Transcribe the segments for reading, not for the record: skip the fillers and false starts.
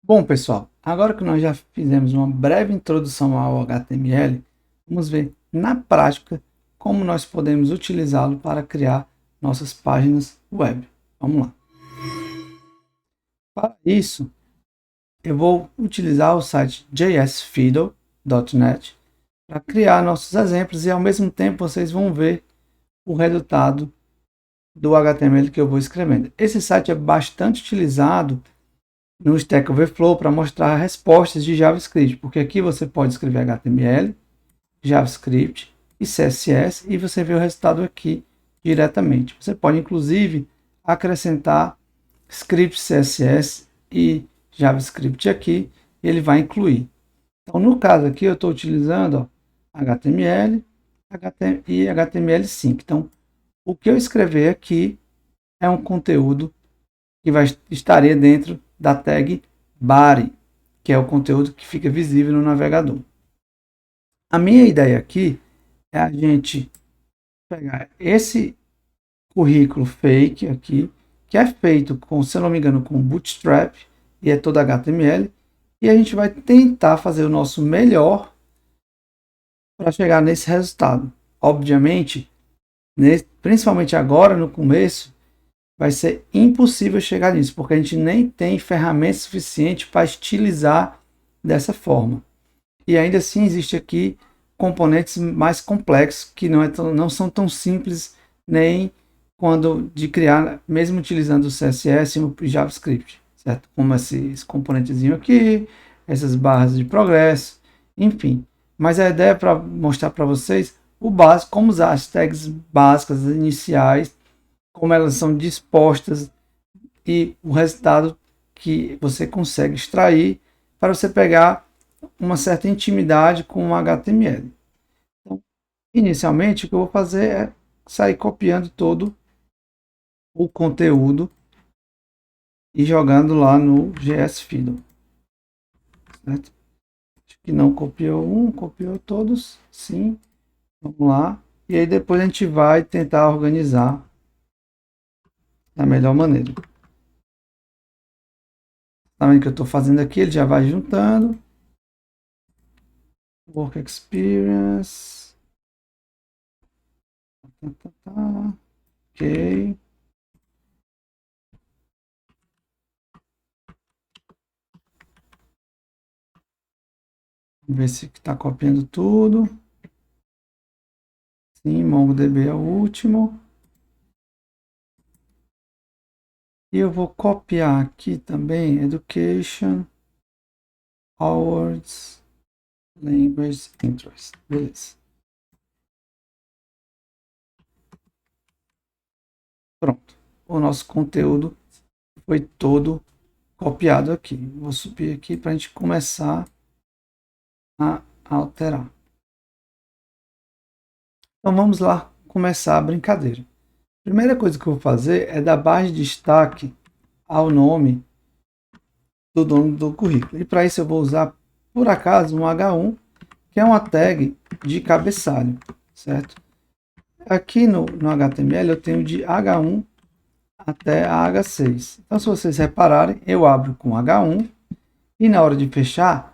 Bom, pessoal, agora que nós já fizemos uma breve introdução ao HTML, vamos ver na prática como nós podemos utilizá-lo para criar nossas páginas web. Vamos lá. Para isso, eu vou utilizar o site jsfiddle.net para criar nossos exemplos e ao mesmo tempo vocês vão ver o resultado do HTML que eu vou escrevendo. Esse site é bastante utilizado no Stack Overflow para mostrar respostas de JavaScript, porque aqui você pode escrever HTML, JavaScript e CSS e você vê o resultado aqui diretamente. Você pode inclusive acrescentar script CSS e JavaScript aqui, ele vai incluir. Então, no caso aqui, eu estou utilizando HTML e HTML5. Então, o que eu escrever aqui é um conteúdo que estaria dentro da tag body, que é o conteúdo que fica visível no navegador. A minha ideia aqui é a gente pegar esse currículo fake aqui, que é feito com, se eu não me engano, com Bootstrap, e é todo HTML, e a gente vai tentar fazer o nosso melhor para chegar nesse resultado. Obviamente, principalmente agora no começo, vai ser impossível chegar nisso, porque a gente nem tem ferramenta suficiente para estilizar dessa forma. E ainda assim existe aqui componentes mais complexos que não são tão simples nem quando de criar, mesmo utilizando o CSS e o JavaScript, certo? Como esses componentezinho aqui, essas barras de progresso, enfim. Mas a ideia é para mostrar para vocês o básico, como usar as tags básicas iniciais, como elas são dispostas e o resultado que você consegue extrair para você pegar uma certa intimidade com o HTML. Então, inicialmente, o que eu vou fazer é sair copiando todo o conteúdo e jogando lá no JSFiddle. Certo? Acho que não copiou um, copiou todos, sim. Vamos lá. E aí depois a gente vai tentar organizar da melhor maneira. Tá vendo que eu estou fazendo aqui? Ele já vai juntando. Work Experience. Ok. Vamos ver se está copiando tudo. Sim, MongoDB é o último. E eu vou copiar aqui também Education, Awards, Language Interest. Beleza. Pronto. O nosso conteúdo foi todo copiado aqui. Vou subir aqui para a gente começar a alterar. Então vamos lá começar a brincadeira. A primeira coisa que eu vou fazer é dar barra de destaque ao nome do dono do currículo. E para isso eu vou usar, por acaso, um H1, que é uma tag de cabeçalho, certo? Aqui no HTML eu tenho de H1 até a H6. Então, se vocês repararem, eu abro com H1 e na hora de fechar,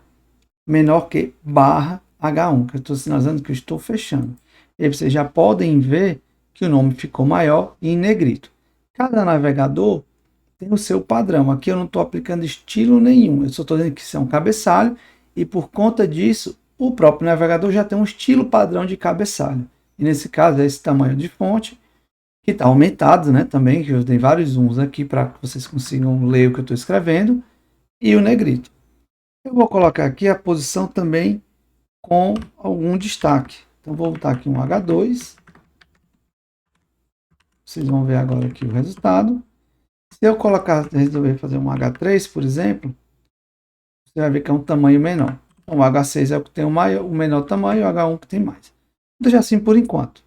menor que barra H1, que eu estou sinalizando que eu estou fechando. E aí vocês já podem ver que o nome ficou maior e em negrito. Cada navegador tem o seu padrão. Aqui eu não estou aplicando estilo nenhum. Eu só estou dizendo que isso é um cabeçalho e por conta disso, o próprio navegador já tem um estilo padrão de cabeçalho. E nesse caso é esse tamanho de fonte, que está aumentado, né? Também, que eu dei vários zooms aqui para que vocês consigam ler o que eu estou escrevendo. E o negrito. Eu vou colocar aqui a posição também com algum destaque. Então vou botar aqui um H2. Vocês vão ver agora aqui o resultado. Se eu colocar, resolver fazer um H3, por exemplo, você vai ver que é um tamanho menor. Então, o H6 é o que tem o menor tamanho e o H1 que tem mais. Vou deixar assim por enquanto.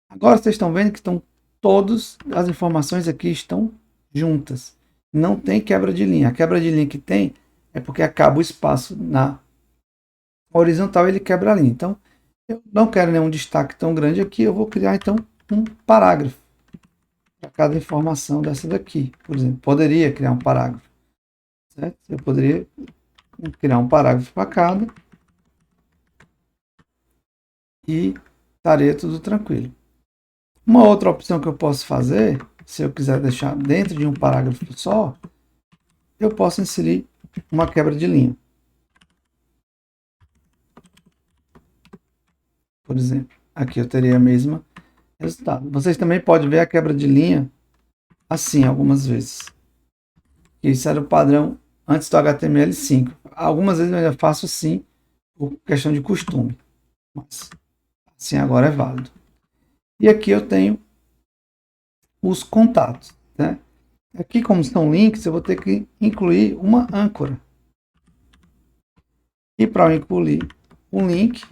Agora vocês estão vendo que estão todas as informações aqui estão juntas. Não tem quebra de linha. A quebra de linha que tem é porque acaba o espaço na horizontal, ele quebra a linha. Então, eu não quero nenhum destaque tão grande aqui. Eu vou criar, então, um parágrafo para cada informação dessa daqui. Por exemplo, poderia criar um parágrafo. certo? Eu poderia criar um parágrafo para cada e estaria tudo tranquilo. Uma outra opção que eu posso fazer, se eu quiser deixar dentro de um parágrafo só, eu posso inserir uma quebra de linha. Por exemplo, aqui eu teria a mesma resultado. Vocês também podem ver a quebra de linha assim algumas vezes. Isso era o padrão antes do HTML5. Algumas vezes eu ainda faço assim, por questão de costume. Mas assim agora é válido. E aqui eu tenho os contatos, né? Aqui, como são links, eu vou ter que incluir uma âncora. E para incluir um link,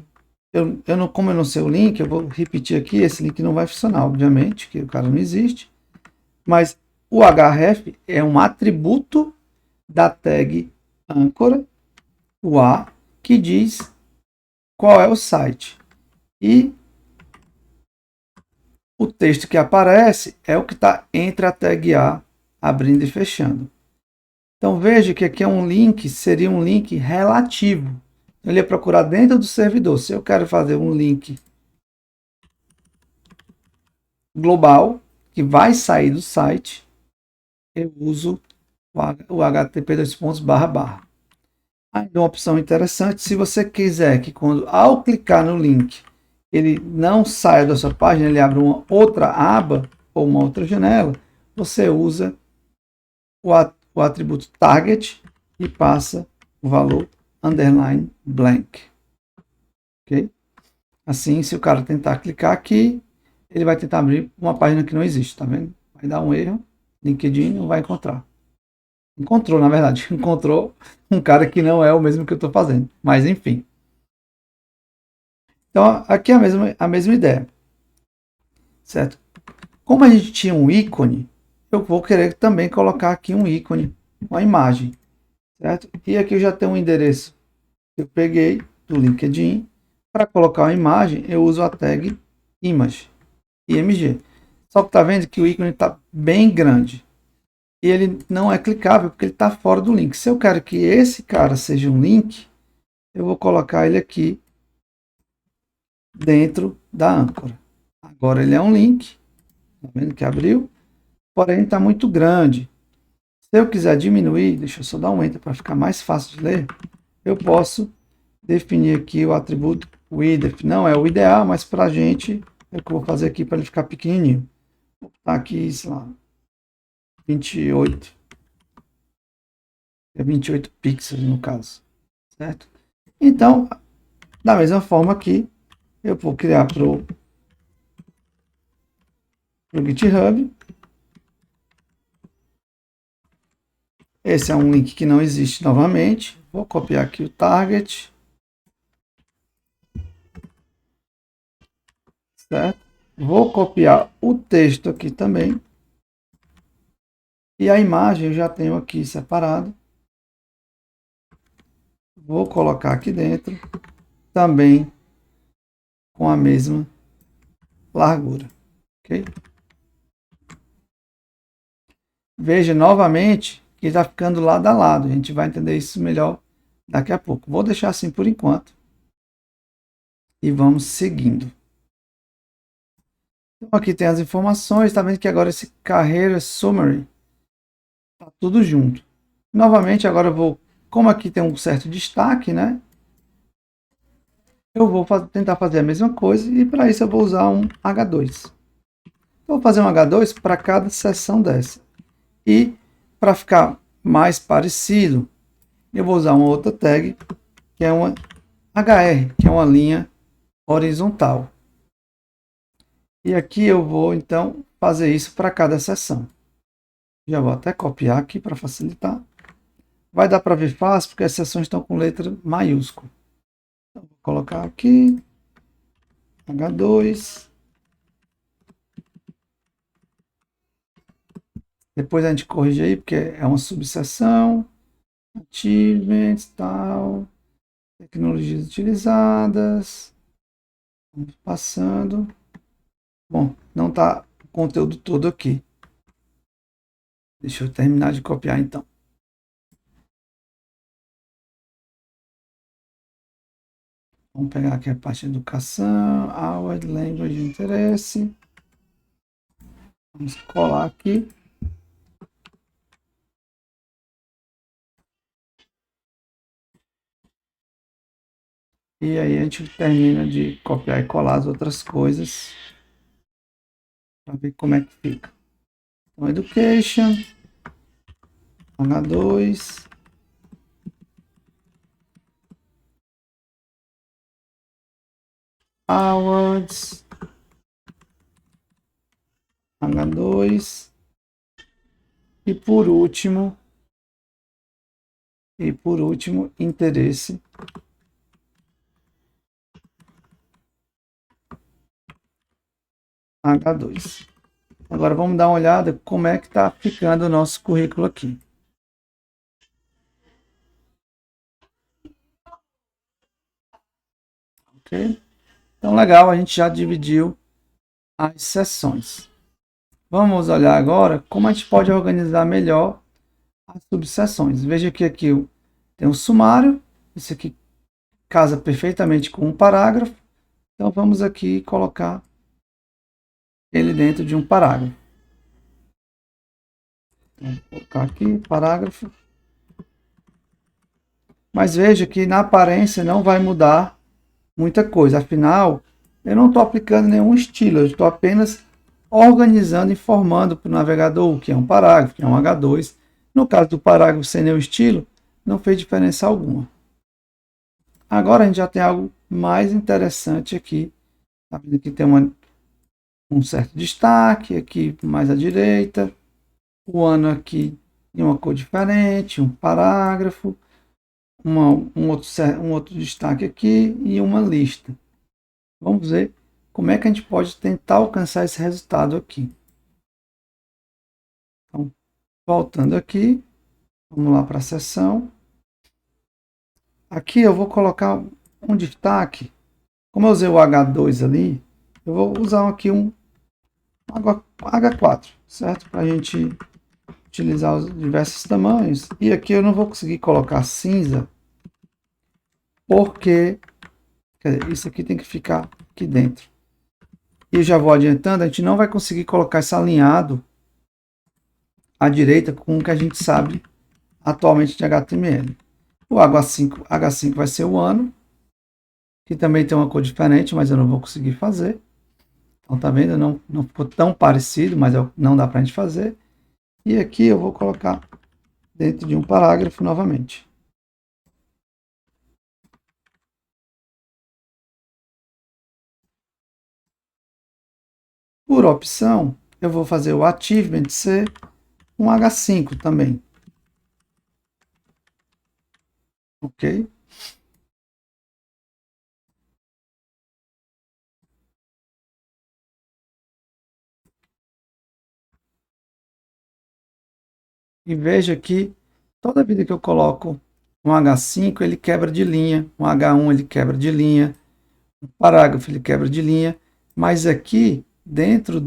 como eu não sei o link, eu vou repetir aqui, esse link não vai funcionar, obviamente, que o cara não existe. Mas o href é um atributo da tag âncora, o A, que diz qual é o site. E o texto que aparece é o que está entre a tag A, abrindo e fechando. Então veja que aqui é um link, seria um link relativo. Ele ia procurar dentro do servidor. Se eu quero fazer um link global, que vai sair do site, eu uso o http://. Ainda uma opção interessante, se você quiser que quando ao clicar no link ele não saia da sua página, ele abra uma outra aba ou uma outra janela, você usa o atributo target e passa o valor underline blank. Ok? Assim, se o cara tentar clicar aqui, ele vai tentar abrir uma página que não existe, tá vendo? Vai dar um erro, LinkedIn não vai encontrar. Encontrou, na verdade, encontrou um cara que não é o mesmo que eu estou fazendo, mas enfim. Então, aqui é a mesma ideia, certo? Como a gente tinha um ícone, eu vou querer também colocar aqui um ícone, uma imagem, certo? E aqui eu já tenho um endereço que eu peguei do LinkedIn. Para colocar uma imagem, eu uso a tag image, img. Só que tá vendo que o ícone está bem grande. E ele não é clicável porque ele está fora do link. Se eu quero que esse cara seja um link, eu vou colocar ele aqui dentro da âncora. Agora ele é um link, tá vendo que abriu? Porém está muito grande. Se eu quiser diminuir, deixa eu só dar um enter para ficar mais fácil de ler, eu posso definir aqui o atributo width. Não é o ideal, mas para a gente, é o que eu vou fazer aqui para ele ficar pequenininho. Vou botar aqui, sei lá, 28. É 28 pixels no caso, certo? Então, da mesma forma aqui, eu vou criar para o GitHub. Esse é um link que não existe novamente. Vou copiar aqui o target. Certo? Vou copiar o texto aqui também. E a imagem eu já tenho aqui separado. Vou colocar aqui dentro. Também com a mesma largura. Ok? Veja novamente que está ficando lado a lado. A gente vai entender isso melhor daqui a pouco. Vou deixar assim por enquanto. E vamos seguindo. Então aqui tem as informações. Está vendo que agora esse Carreira Summary está tudo junto. Novamente, agora eu vou, como aqui tem um certo destaque, né? Eu vou tentar fazer a mesma coisa e para isso eu vou usar um H2. Eu vou fazer um H2 para cada seção dessa. E para ficar mais parecido, eu vou usar uma outra tag, que é uma HR, que é uma linha horizontal. E aqui eu vou então fazer isso para cada seção. Já vou até copiar aqui para facilitar. Vai dar para ver fácil porque as seções estão com letra maiúscula. Então, vou colocar aqui H2. Depois a gente corrige aí porque é uma subseção. Achievements, tal. Tecnologias utilizadas. Vamos passando. Bom, não está o conteúdo todo aqui. Deixa eu terminar de copiar então. Vamos pegar aqui a parte de educação, Our Language de interesse. Vamos colar aqui. E aí a gente termina de copiar e colar as outras coisas para ver como é que fica. Então, Education, H2, Awards, H2 e por último, interesse. H2. Agora vamos dar uma olhada como é que está ficando o nosso currículo aqui. Ok? Então, legal, a gente já dividiu as seções. Vamos olhar agora como a gente pode organizar melhor as subseções. Veja que aqui tem um sumário, isso aqui casa perfeitamente com um parágrafo. Então, vamos aqui colocar ele dentro de um parágrafo. Então, vou colocar aqui, parágrafo. Mas veja que na aparência não vai mudar muita coisa. Afinal, eu não estou aplicando nenhum estilo, eu estou apenas organizando e informando para o navegador o que é um parágrafo, o que é um H2. No caso do parágrafo sem nenhum estilo, não fez diferença alguma. Agora a gente já tem algo mais interessante aqui. Está vendo que tem um certo destaque aqui mais à direita, o ano aqui em uma cor diferente, um parágrafo, um outro destaque aqui e uma lista. Vamos ver como é que a gente pode tentar alcançar esse resultado aqui. Então, voltando aqui, vamos lá para a seção. Aqui eu vou colocar um destaque. Como eu usei o H2 ali, eu vou usar aqui um H4, certo? Para a gente utilizar os diversos tamanhos. E aqui eu não vou conseguir colocar cinza, porque isso aqui tem que ficar aqui dentro. E eu já vou adiantando, a gente não vai conseguir colocar isso alinhado à direita com o que a gente sabe atualmente de HTML. O H5 vai ser o ano, que também tem uma cor diferente, mas eu não vou conseguir fazer. Então, tá vendo? Não ficou tão parecido, mas não dá para a gente fazer. E aqui eu vou colocar dentro de um parágrafo novamente. Por opção, eu vou fazer o achievement ser um H5 também. Ok? E veja que toda vida que eu coloco um H5, ele quebra de linha. Um H1 ele quebra de linha. Um parágrafo ele quebra de linha. Mas aqui, dentro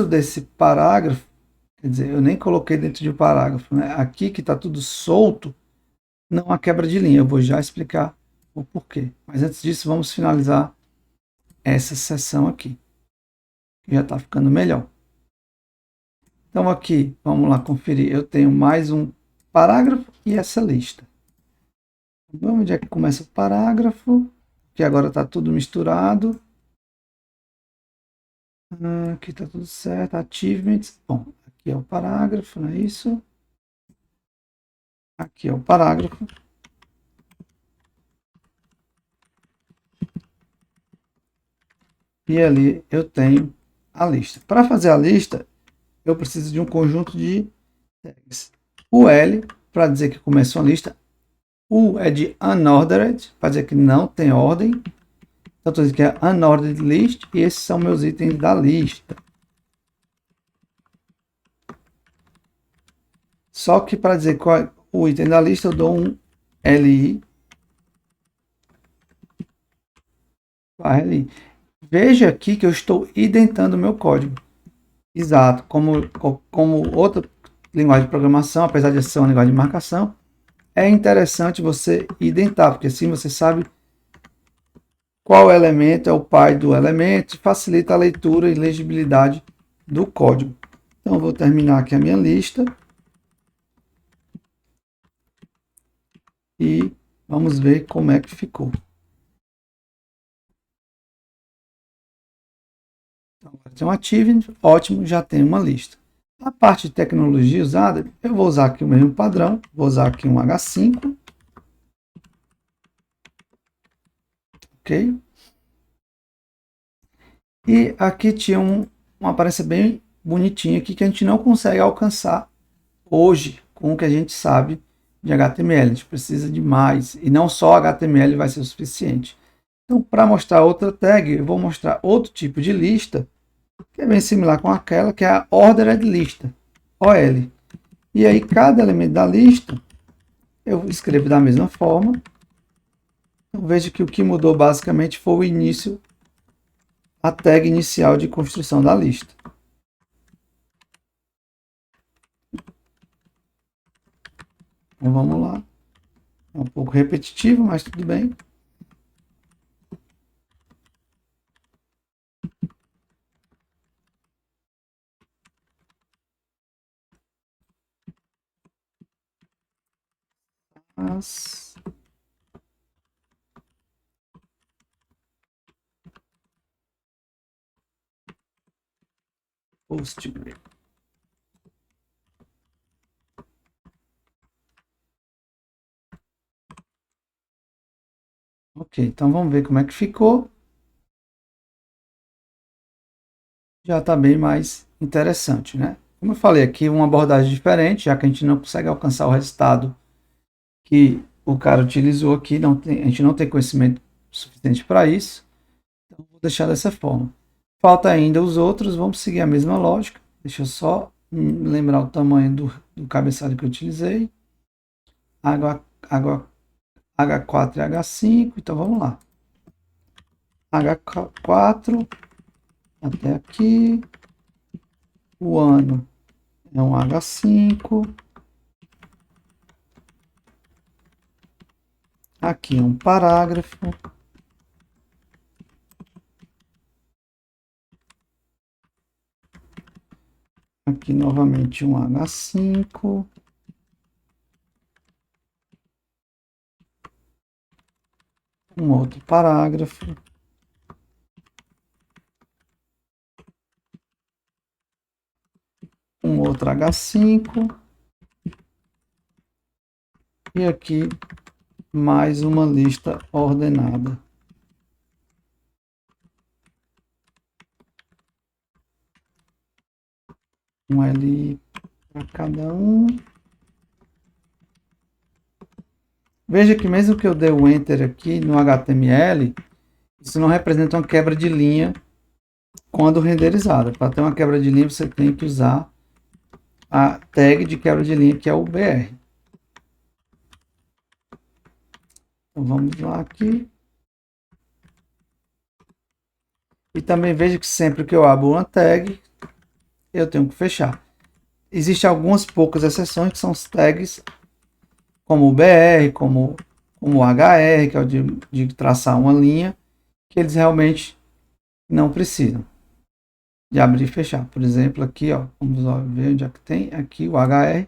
desse parágrafo, quer dizer, eu nem coloquei dentro de um parágrafo, né? Aqui que está tudo solto, não há quebra de linha. Eu vou já explicar o porquê. Mas antes disso, vamos finalizar essa seção aqui, que já está ficando melhor. Então aqui, vamos lá conferir, eu tenho mais um parágrafo e essa lista. Vamos onde é que começa o parágrafo, que agora está tudo misturado. Aqui está tudo certo, achievements. Bom, aqui é o parágrafo, não é isso? Aqui é o parágrafo. E ali eu tenho a lista. Para fazer a lista, eu preciso de um conjunto de tags. O L, para dizer que começou a lista. U é de unordered, para dizer que não tem ordem. Então, estou dizendo que é unordered list, e esses são meus itens da lista. Só que para dizer qual é o item da lista, eu dou um li. Veja aqui que eu estou identando o meu código. Exato, como outra linguagem de programação, apesar de ser uma linguagem de marcação, é interessante você identar, porque assim você sabe qual elemento é o pai do elemento e facilita a leitura e legibilidade do código. Então, eu vou terminar aqui a minha lista. E vamos ver como é que ficou. Então, agora tem um achievement, ótimo, já tem uma lista. A parte de tecnologia usada, eu vou usar aqui o mesmo padrão, vou usar aqui um H5, ok? E aqui tinha uma aparência bem bonitinha aqui que a gente não consegue alcançar hoje com o que a gente sabe de HTML. A gente precisa de mais, e não só HTML vai ser o suficiente. Então, para mostrar outra tag, eu vou mostrar outro tipo de lista, que é bem similar com aquela, que é a Ordered Lista, OL. E aí, cada elemento da lista, eu escrevo da mesma forma. Então, veja que o que mudou basicamente foi o início, a tag inicial de construção da lista. Então, vamos lá. É um pouco repetitivo, mas tudo bem. Mas... Postgre. Ok, então vamos ver como é que ficou. Já está bem mais interessante, né? Como eu falei aqui, uma abordagem diferente, já que a gente não consegue alcançar o resultado que o cara utilizou aqui, a gente não tem conhecimento suficiente para isso, então vou deixar dessa forma. Falta ainda os outros, vamos seguir a mesma lógica. Deixa eu só lembrar o tamanho do cabeçalho que eu utilizei. H4 e H5, então vamos lá. H4 até aqui. O ano é um H5. Aqui é um parágrafo. Aqui novamente um H5. Um outro parágrafo. Um outro H5. E aqui mais uma lista ordenada. Um L para cada um. Veja que mesmo que eu dê o Enter aqui no HTML, isso não representa uma quebra de linha quando renderizada. Para ter uma quebra de linha, você tem que usar a tag de quebra de linha, que é o BR. Então vamos lá aqui. E também veja que sempre que eu abro uma tag, eu tenho que fechar. Existem algumas poucas exceções que são os tags como o BR, como o HR, que é o de traçar uma linha, que eles realmente não precisam de abrir e fechar. Por exemplo, aqui, ó, vamos ver onde é que tem. Aqui o HR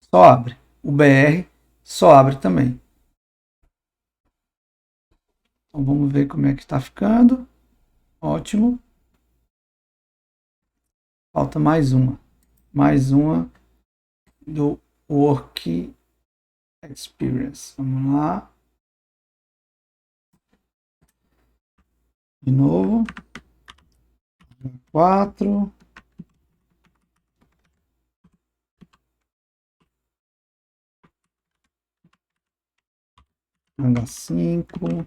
só abre. O BR só abre também. Então vamos ver como é que está ficando. Ótimo. Falta mais uma. Mais uma do Work Experience. Vamos lá. De novo. 4. H5.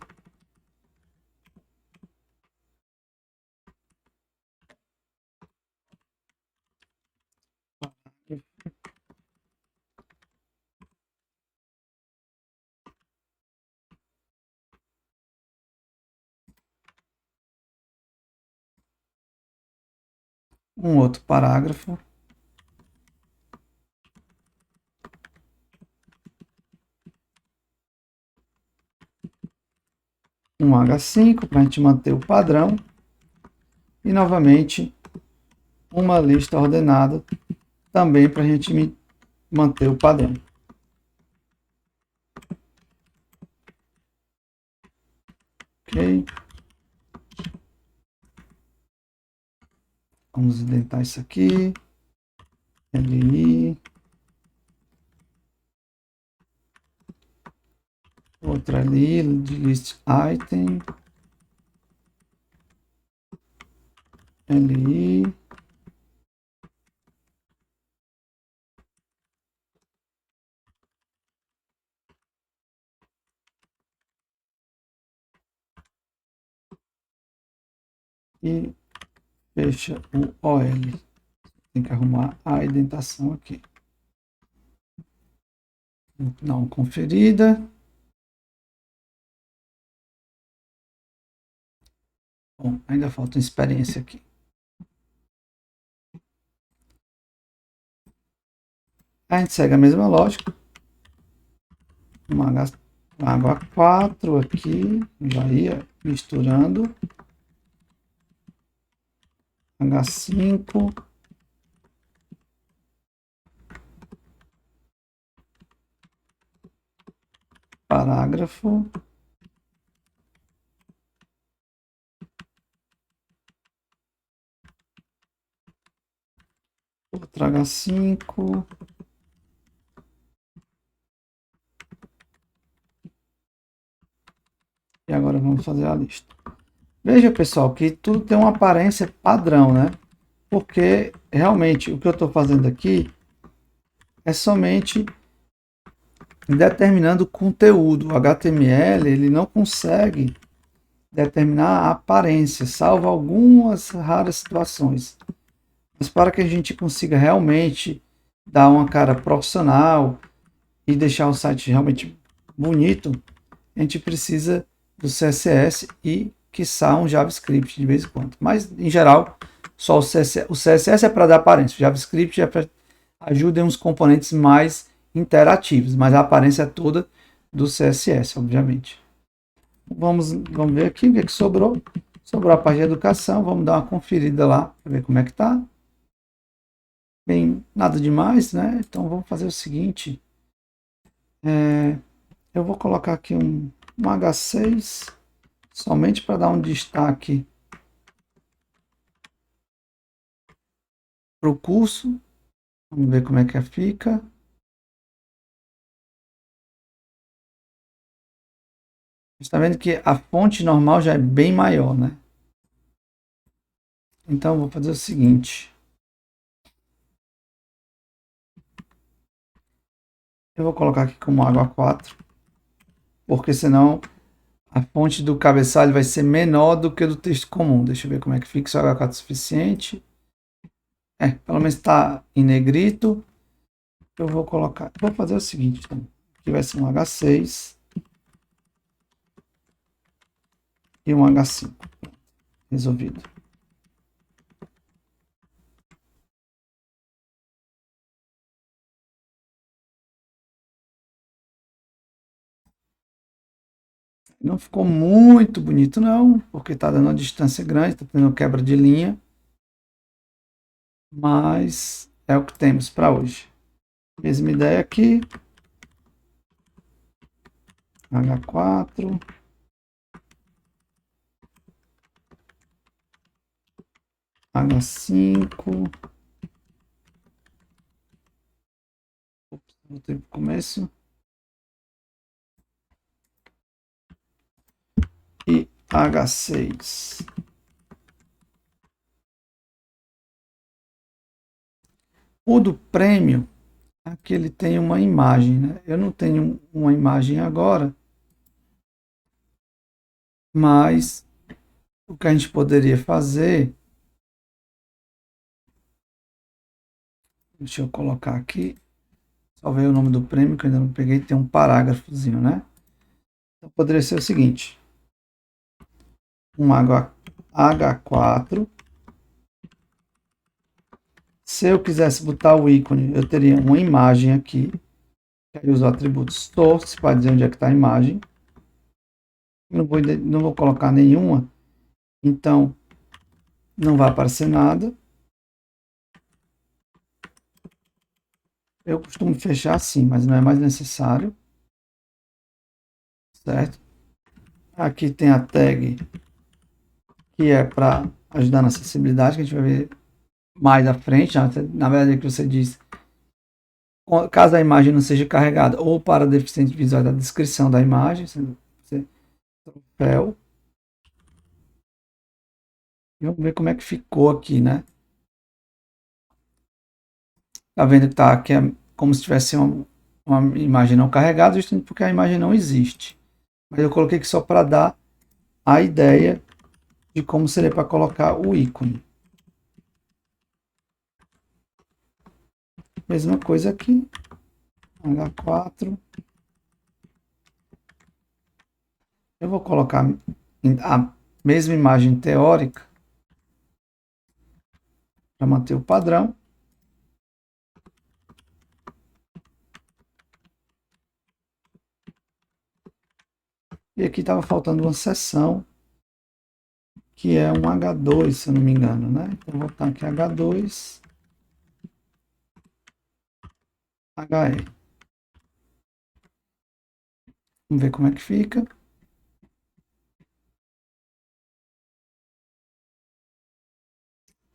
Um outro parágrafo. um H5 para a gente manter o padrão. E novamente uma lista ordenada também para a gente manter o padrão. Ok. Vamos indentar isso aqui. LI. Outra ali, de list item. LI. E fecha o OL. Tem que arrumar a indentação aqui. Vou dar uma conferida. Bom, ainda falta uma experiência aqui. A gente segue a mesma lógica. Uma água 4 aqui, já ia misturando. H5. Parágrafo. Outro H5. E agora vamos fazer a lista. Veja, pessoal, que tudo tem uma aparência padrão, né? Porque realmente o que eu estou fazendo aqui é somente determinando o conteúdo. O HTML ele não consegue determinar a aparência, salvo algumas raras situações. Mas para que a gente consiga realmente dar uma cara profissional e deixar o site realmente bonito, a gente precisa do CSS e, quiçá, um JavaScript de vez em quando. Mas, em geral, só o CSS. O CSS é para dar aparência, o JavaScript é para ajudar uns componentes mais interativos, mas a aparência é toda do CSS, obviamente. Vamos ver aqui o que, sobrou. Sobrou a parte de educação, vamos dar uma conferida lá para ver como é que está. Bem, nada demais, né? Então vamos fazer o seguinte. Eu vou colocar aqui um H6 somente para dar um destaque para o curso. Vamos ver como é que fica. Você está vendo que a fonte normal já é bem maior, né? Então vou fazer o seguinte. Eu vou colocar aqui como água 4, porque senão a fonte do cabeçalho vai ser menor do que do texto comum. Deixa eu ver como é que fica, se o H4 é suficiente. Pelo menos está em negrito. Eu vou colocar, vou fazer o seguinte, então. Aqui vai ser um H6 e um H5. Resolvido. Não ficou muito bonito não, porque está dando uma distância grande, está tendo quebra de linha. Mas é o que temos para hoje. Mesma ideia aqui. H4. H5. Ops, voltei para o começo. E H6. O do prêmio, aqui ele tem uma imagem, né? Eu não tenho uma imagem agora, mas o que a gente poderia fazer, deixa eu colocar aqui, só ver o nome do prêmio que eu ainda não peguei, tem um parágrafozinho, né? Então poderia ser o seguinte, um H4. Se eu quisesse botar o ícone, eu teria uma imagem aqui. Aí uso o atributo source para dizer onde é que está a imagem. Não vou colocar nenhuma, então não vai aparecer nada. Eu costumo fechar assim, mas não é mais necessário, certo? Aqui tem a tag que é para ajudar na acessibilidade, que a gente vai ver mais à frente. Na verdade, é que você diz, caso a imagem não seja carregada ou para deficiente visual, da descrição da imagem, você troféu. E vamos ver como é que ficou aqui, né? Tá vendo que tá aqui como se tivesse uma imagem não carregada, justamente porque a imagem não existe. Mas eu coloquei aqui só para dar a ideia de como seria para colocar o ícone. Mesma coisa aqui, H4. Eu vou colocar a mesma imagem teórica para manter o padrão. E aqui estava faltando uma seção, que é um H2, se eu não me engano, né? Então vou botar aqui H2, HE. Vamos ver como é que fica.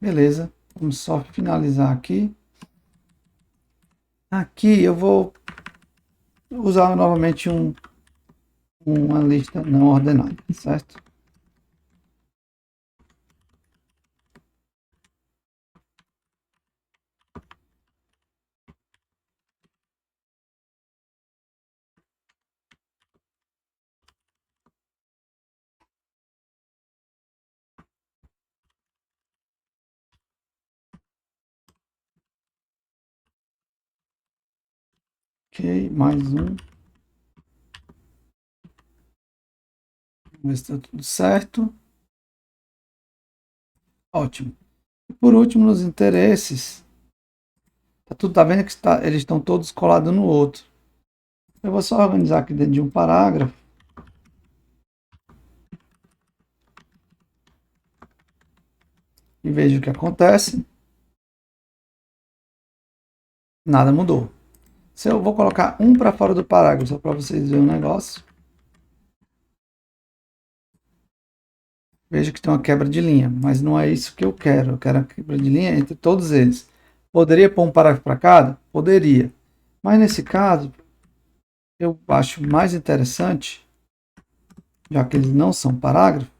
Beleza, vamos só finalizar aqui. Aqui eu vou usar novamente uma lista não ordenada, certo? Ok, mais um. Vamos ver se está tudo certo. Ótimo. E por último, nos interesses, tá vendo que eles estão todos colados no outro. Eu vou só organizar aqui dentro de um parágrafo. E veja o que acontece. Nada mudou. Se eu vou colocar um para fora do parágrafo, só para vocês verem o negócio. Veja que tem uma quebra de linha, mas não é isso que eu quero. Eu quero a quebra de linha entre todos eles. Poderia pôr um parágrafo para cada? Poderia. Mas nesse caso, eu acho mais interessante, já que eles não são parágrafos,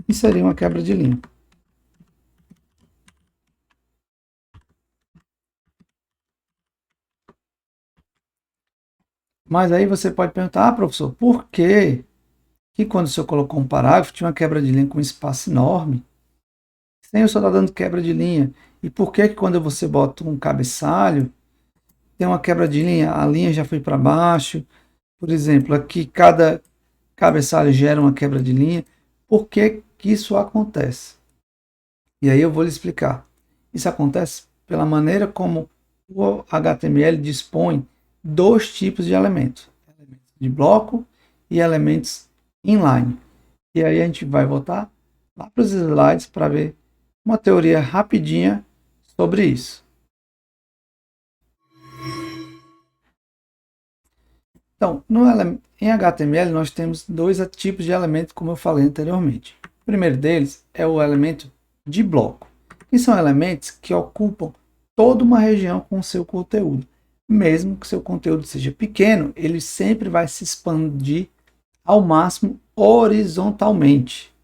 inserir uma quebra de linha. Mas aí você pode perguntar, professor, por que quando o senhor colocou um parágrafo tinha uma quebra de linha com um espaço enorme? Sem o senhor está dando quebra de linha. E por que quando você bota um cabeçalho, tem uma quebra de linha, a linha já foi para baixo? Por exemplo, aqui cada cabeçalho gera uma quebra de linha. Por que isso acontece? E aí eu vou lhe explicar. Isso acontece pela maneira como o HTML dispõe dois tipos de elementos de bloco e elementos inline. E aí a gente vai voltar lá para os slides para ver uma teoria rapidinha sobre isso. Então, em HTML nós temos dois tipos de elementos, como eu falei anteriormente. O primeiro deles é o elemento de bloco, que são elementos que ocupam toda uma região com seu conteúdo. Mesmo que seu conteúdo seja pequeno, ele sempre vai se expandir ao máximo horizontalmente.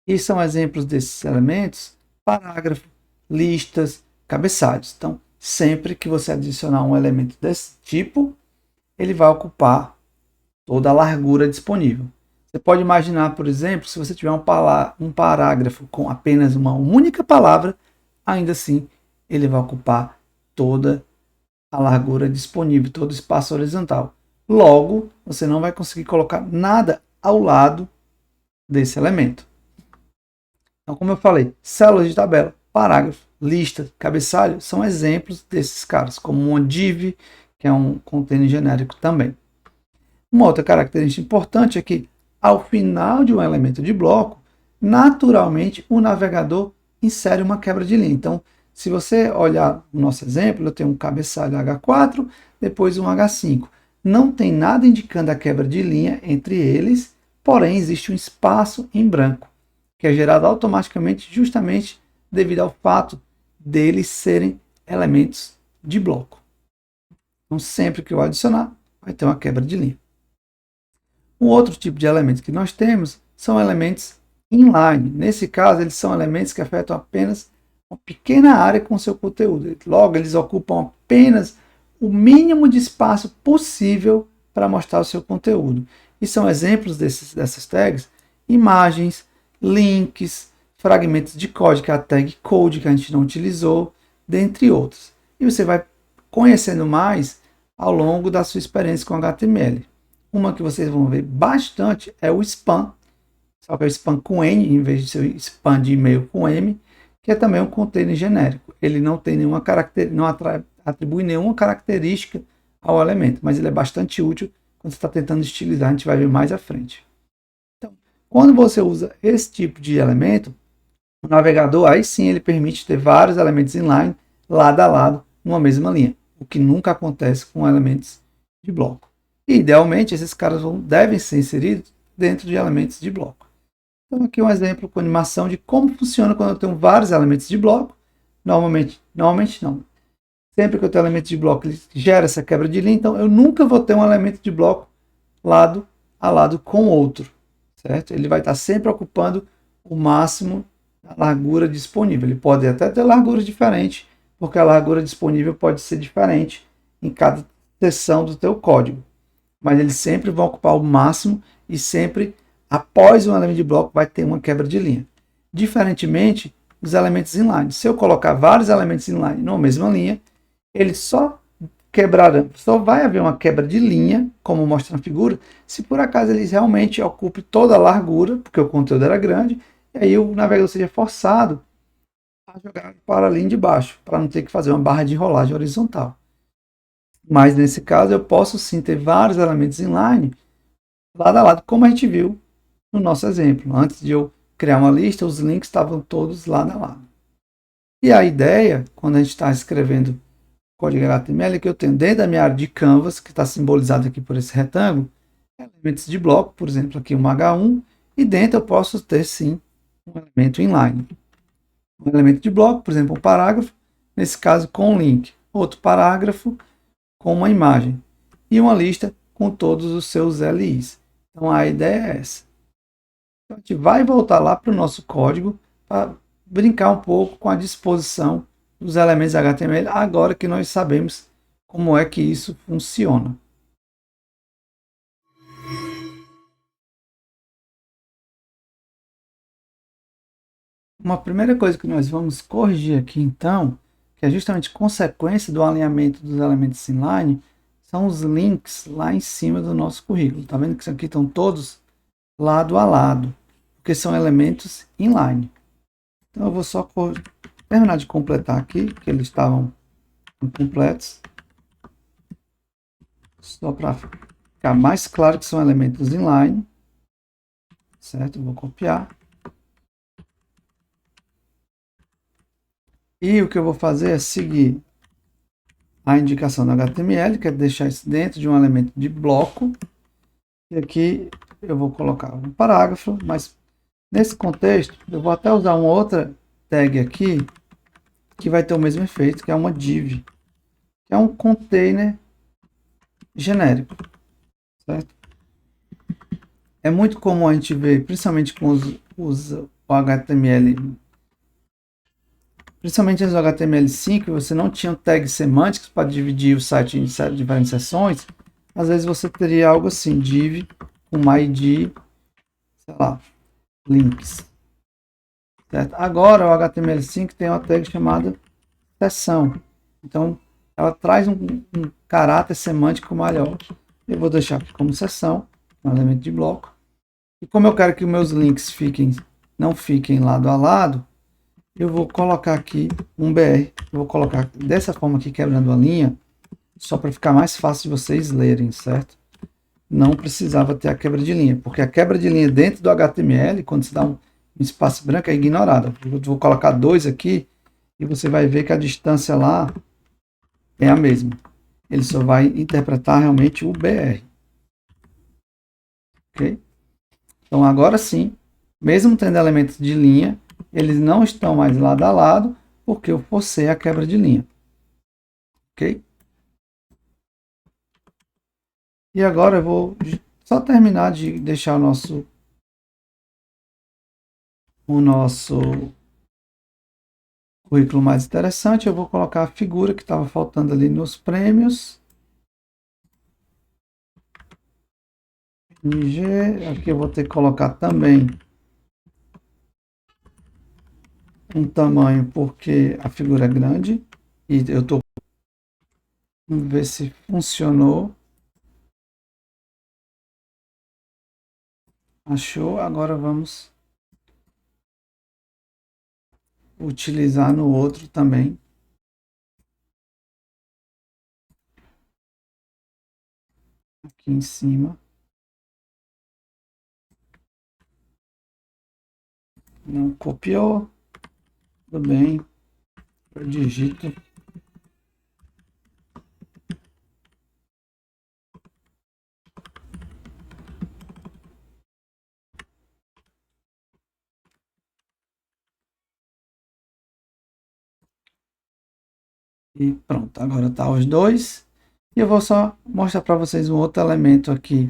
E são exemplos desses elementos: parágrafo, listas, cabeçalhos. Então, sempre que você adicionar um elemento desse tipo, ele vai ocupar toda a largura disponível. Você pode imaginar, por exemplo, se você tiver um parágrafo com apenas uma única palavra, ainda assim ele vai ocupar toda a largura disponível, todo o espaço horizontal. Logo, você não vai conseguir colocar nada ao lado desse elemento. Então, como eu falei, células de tabela, parágrafo, lista, cabeçalho são exemplos desses caras, como uma div, que é um container genérico também. Uma outra característica importante é que ao final de um elemento de bloco, naturalmente o navegador insere uma quebra de linha. Então, se você olhar o nosso exemplo, eu tenho um cabeçalho H4, depois um H5. Não tem nada indicando a quebra de linha entre eles, porém existe um espaço em branco, que é gerado automaticamente justamente devido ao fato deles serem elementos de bloco. Então, sempre que eu adicionar, vai ter uma quebra de linha. Um outro tipo de elementos que nós temos são elementos inline. Nesse caso, eles são elementos que afetam apenas uma pequena área com seu conteúdo. Logo, eles ocupam apenas o mínimo de espaço possível para mostrar o seu conteúdo. E são exemplos dessas tags: imagens, links, fragmentos de código, a tag code que a gente não utilizou, dentre outros. E você vai conhecendo mais ao longo da sua experiência com HTML. Uma que vocês vão ver bastante é o spam, só que é o spam com N, em vez de ser spam de e-mail com M, que é também um container genérico. Ele não tem nenhuma não atribui nenhuma característica ao elemento, mas ele é bastante útil quando você está tentando estilizar, a gente vai ver mais à frente. Então, quando você usa esse tipo de elemento, o navegador, aí sim, ele permite ter vários elementos inline, lado a lado, numa mesma linha, o que nunca acontece com elementos de bloco. E, idealmente, esses caras devem ser inseridos dentro de elementos de bloco. Então, aqui um exemplo com animação de como funciona quando eu tenho vários elementos de bloco. Normalmente não. Sempre que eu tenho elemento de bloco, ele gera essa quebra de linha, então eu nunca vou ter um elemento de bloco lado a lado com outro, certo? Ele vai estar sempre ocupando o máximo da largura disponível. Ele pode até ter largura diferente, porque a largura disponível pode ser diferente em cada seção do teu código. Mas eles sempre vão ocupar o máximo e sempre, após um elemento de bloco, vai ter uma quebra de linha. Diferentemente dos elementos inline. Se eu colocar vários elementos inline numa mesma linha, eles só quebrarão, só vai haver uma quebra de linha, como mostra na figura, se por acaso eles realmente ocupem toda a largura, porque o conteúdo era grande, e aí o navegador seja forçado a jogar para a linha de baixo, para não ter que fazer uma barra de rolagem horizontal. Mas nesse caso eu posso sim ter vários elementos inline lado a lado, como a gente viu no nosso exemplo. Antes de eu criar uma lista, os links estavam todos lado a lado. E a ideia, quando a gente está escrevendo código HTML, é que eu tenho dentro da minha área de canvas, que está simbolizado aqui por esse retângulo, elementos de bloco, por exemplo, aqui um H1, e dentro eu posso ter sim um elemento inline. Um elemento de bloco, por exemplo, um parágrafo, nesse caso com um link. Outro parágrafo com uma imagem. E uma lista com todos os seus LIs. Então a ideia é essa. Então, a gente vai voltar lá para o nosso código para brincar um pouco com a disposição dos elementos HTML, agora que nós sabemos como é que isso funciona. Uma primeira coisa que nós vamos corrigir aqui, então, que é justamente consequência do alinhamento dos elementos inline, são os links lá em cima do nosso currículo. Tá vendo que isso aqui estão todos lado a lado, porque são elementos inline. Então eu vou só terminar de completar aqui, que eles estavam incompletos, só para ficar mais claro que são elementos inline, certo? Eu vou copiar. E o que eu vou fazer é seguir a indicação do HTML, que é deixar isso dentro de um elemento de bloco. E aqui eu vou colocar um parágrafo, mas nesse contexto eu vou até usar uma outra tag aqui, que vai ter o mesmo efeito, que é uma div, que é um container genérico, certo? É muito comum a gente ver, principalmente com o HTML, principalmente os HTML5, você não tinha tags semânticos para dividir o site em diferentes seções. Às vezes você teria algo assim, div com uma id, sei lá, links. Certo? Agora o HTML5 tem uma tag chamada seção. Então ela traz um caráter semântico maior. Eu vou deixar aqui como seção, um elemento de bloco. E como eu quero que os meus links não fiquem lado a lado, eu vou colocar aqui um BR. Eu vou colocar dessa forma aqui, quebrando a linha, só para ficar mais fácil de vocês lerem, certo? não precisava ter a quebra de linha, porque a quebra de linha dentro do HTML, quando você dá um espaço branco, é ignorada. Eu vou colocar 2 aqui e você vai ver que a distância lá é a mesma. Ele só vai interpretar realmente o BR. Ok? Então agora sim, mesmo tendo elementos de linha, eles não estão mais lado a lado, porque eu forcei a quebra de linha. Ok? E agora eu vou só terminar de deixar o nosso currículo mais interessante. Eu vou colocar a figura que estava faltando ali nos prêmios. MG, aqui eu vou ter que colocar também um tamanho, porque a figura é grande. E eu estou... Vamos ver se funcionou. Achou? Agora vamos utilizar no outro também. Aqui em cima. Não copiou. Tudo bem. Eu digito. E pronto, agora tá os dois. E eu vou só mostrar para vocês um outro elemento aqui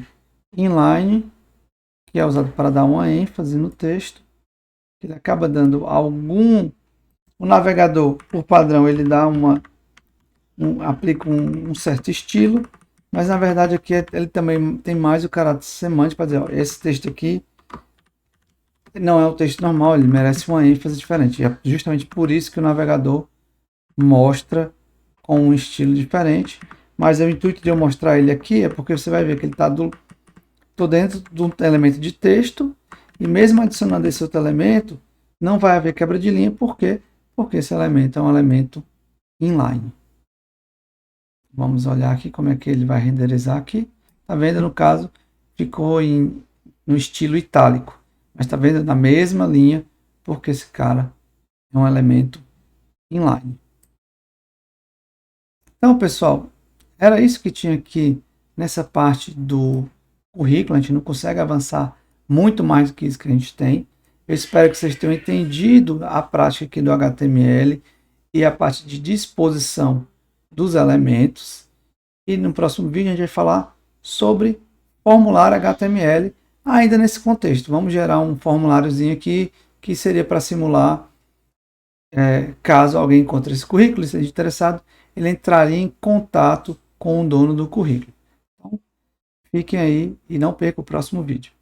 inline, que é usado para dar uma ênfase no texto. Ele acaba dando algum... O navegador, por padrão, ele dá aplica um certo estilo, mas na verdade aqui ele também tem mais o caráter semântico para dizer, ó, esse texto aqui não é o texto normal, ele merece uma ênfase diferente. E é justamente por isso que o navegador mostra com um estilo diferente, mas o intuito de eu mostrar ele aqui é porque você vai ver que ele está dentro de um elemento de texto, e mesmo adicionando esse outro elemento, não vai haver quebra de linha. Por quê? Porque esse elemento é um elemento inline. Vamos olhar aqui como é que ele vai renderizar aqui. Tá vendo? No caso, ficou no estilo itálico, mas tá vendo? Na mesma linha, porque esse cara é um elemento inline. Então, pessoal, era isso que tinha aqui nessa parte do currículo. A gente não consegue avançar muito mais do que isso que a gente tem. Eu espero que vocês tenham entendido a prática aqui do HTML e a parte de disposição dos elementos. E no próximo vídeo a gente vai falar sobre formulário HTML, ainda nesse contexto. Vamos gerar um formuláriozinho aqui que seria para simular, caso alguém encontre esse currículo e seja interessado, ele entraria em contato com o dono do currículo. Então, fiquem aí e não percam o próximo vídeo.